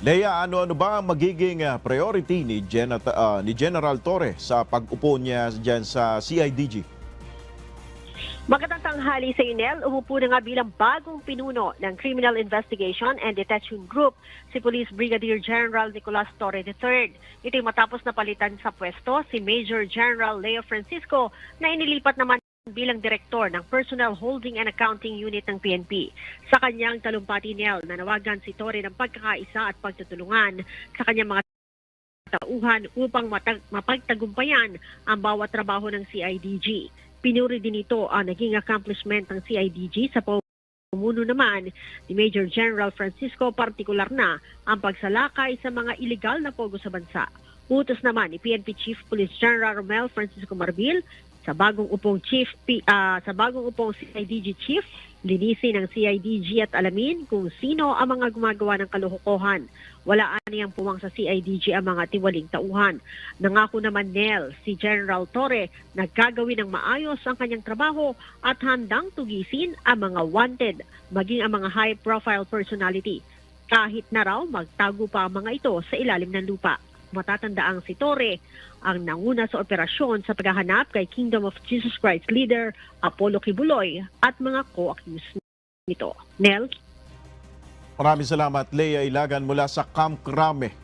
Lea, ano-ano ba ang magiging priority ni General Torre sa pag-upo niya dyan sa CIDG? Magandang tanghali sa Inel. Umupo na nga bilang bagong pinuno ng Criminal Investigation and Detection Group si Police Brigadier General Nicolas Torre III. Ito'y matapos na palitan sa pwesto si Major General Leo Francisco na inilipat naman bilang direktor ng Personnel Holding and Accounting Unit ng PNP. Sa kanyang talumpati Nel, nanawagan si Torre ng pagkakaisa at pagtutulungan sa kanyang mga tauhan upang mapagtagumpayan ang bawat trabaho ng CIDG. Pinuri din ito ang naging accomplishment ng CIDG sa pamumuno naman ni Major General Francisco, partikular na ang pagsalakay sa mga iligal na pogo sa bansa. Utos naman ni PNP Chief Police General Romel Francisco Marbil sa bagong upong CIDG Chief, linisin ng CIDG at alamin kung sino ang mga gumagawa ng kalokohan. Wala aniyang puwang sa CIDG ang mga tiwaling tauhan. Nangako naman Nel si General Torre na gagawin ng maayos ang kanyang trabaho at handang tugisin ang mga wanted, maging ang mga high-profile personality. Kahit na raw magtago pa ang mga ito sa ilalim ng lupa. Matatandaang si Torre ang nanguna sa operasyon sa paghahanap kay Kingdom of Jesus Christ leader Apollo Kibuloy at mga co-accused nito. Nel? Maraming salamat, Lea Ilagan mula sa Camp Crame.